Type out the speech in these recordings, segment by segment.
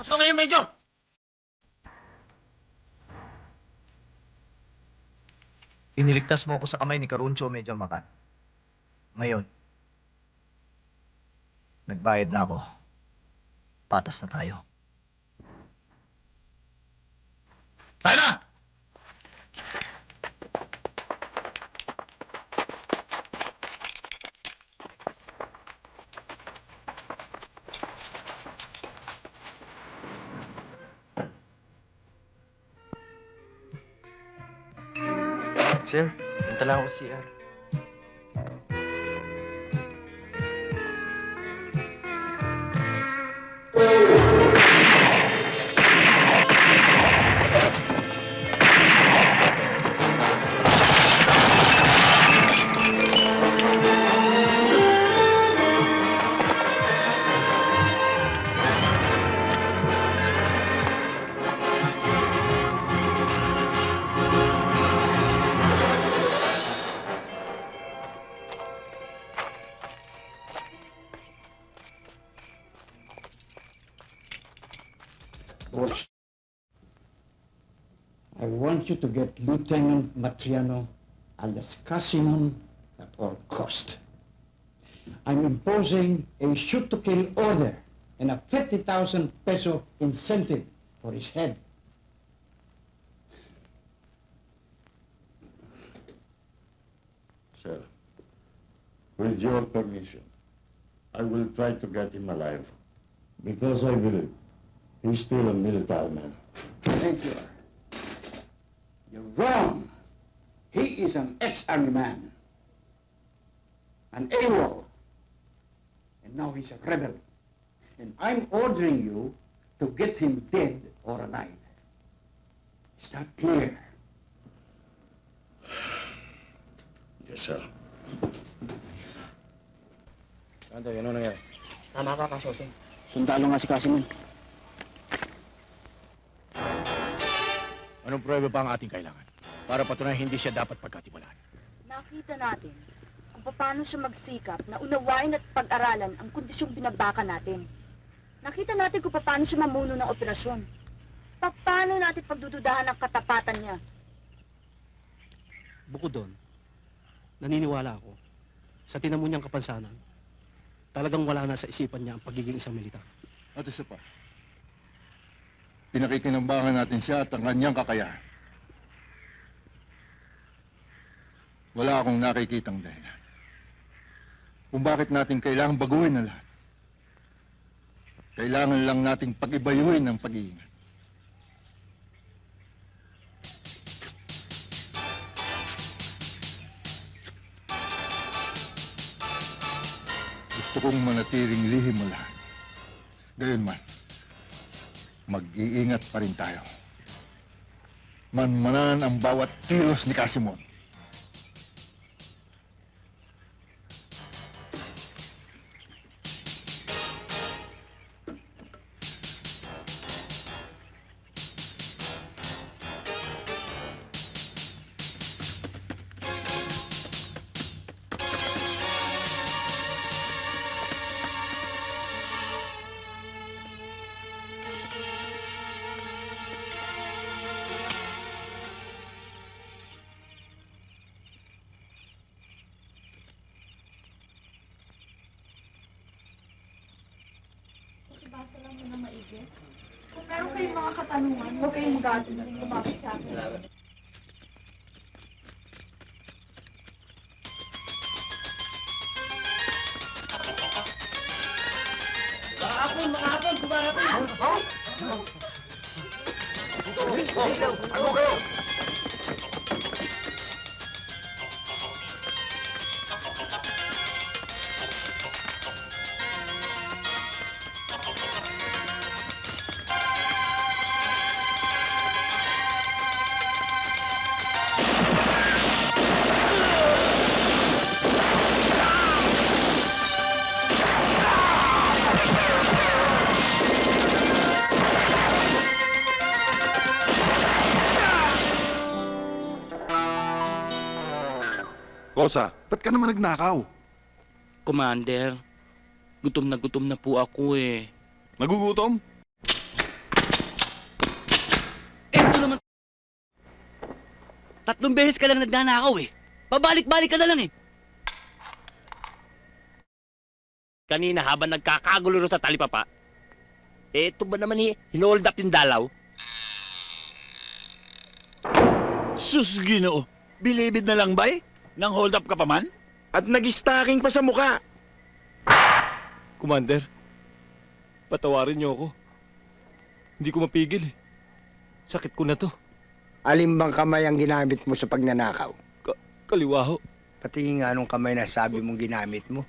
Tapos ko ngayon, Major! Iniligtas mo ako sa kamay ni Caruncho, Major Makan. Ngayon, nagbayad na ako. Patas na tayo. Tayo na! Sir, punta lang ako sa CR. Boss, I want you to get Lieutenant Matriano alias Casimon at all cost. I'm imposing a shoot-to-kill order and a 50,000 peso incentive for his head. Sir, with your permission, I will try to get him alive. Because I believe he's still a military man. Thank you. You're wrong. He is an ex-army man. An AWOL. And now he's a rebel. And I'm ordering you to get him dead or alive. Is that clear? Yes, sir. Ando, yun ano nangyari? Tama ka, Kasote. Sundalo nga si Casimon. Anong prueba pa ang ating kailangan para patunayan hindi siya dapat pagkatiwalaan? Nakita natin kung paano siya magsikap na unawain at pag-aralan ang kondisyong binabaka natin. Nakita natin kung paano siya mamuno ng operasyon. Paano natin pagdududahan ang katapatan niya. Bukod doon, naniniwala ako sa tinamo niyang kapansanan, talagang wala na sa isipan niya ang pagiging isang militar. At isa pa, pinakikinambangan natin siya at ang kanyang kakayahan. Wala akong nakikitang dahilan kung bakit natin kailangang baguhin na lahat. Kailangan lang nating pag-ibayuhin ang pag-iingat. Gusto kong manatiling lihim mo lahat. Gayunman, mag-iingat pa rin tayo. Manmanan ang bawat kilos ni Casimon. Basa lang muna maigi. Kung meron kayong mga katanungan, huwag kayong mag-atuloy lumapit sa akin. Kosa, ba't ka naman nagnakaw? Commander, gutom na po ako eh. Nagugutom? 3 beses ka lang nagnanakaw eh. Pabalik-balik ka na lang eh. Kanina habang nagkakagulo sa talipapa, ito ba naman hinold up yung dalaw? Sus, Ginoo. Bilibid na lang ba nang hold up ka pa man? At nag-stacking pa sa muka. Commander, patawarin niyo ako. Hindi ko mapigil eh. Sakit ko na to. Alin bang kamay ang ginamit mo sa pagnanakaw? Kaliwa ho. Pati nga anong kamay na sabi mong ginamit mo?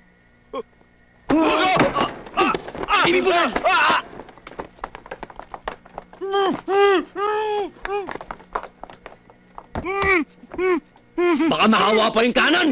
Ibig mo na! Baka mahawa pa yung kanan!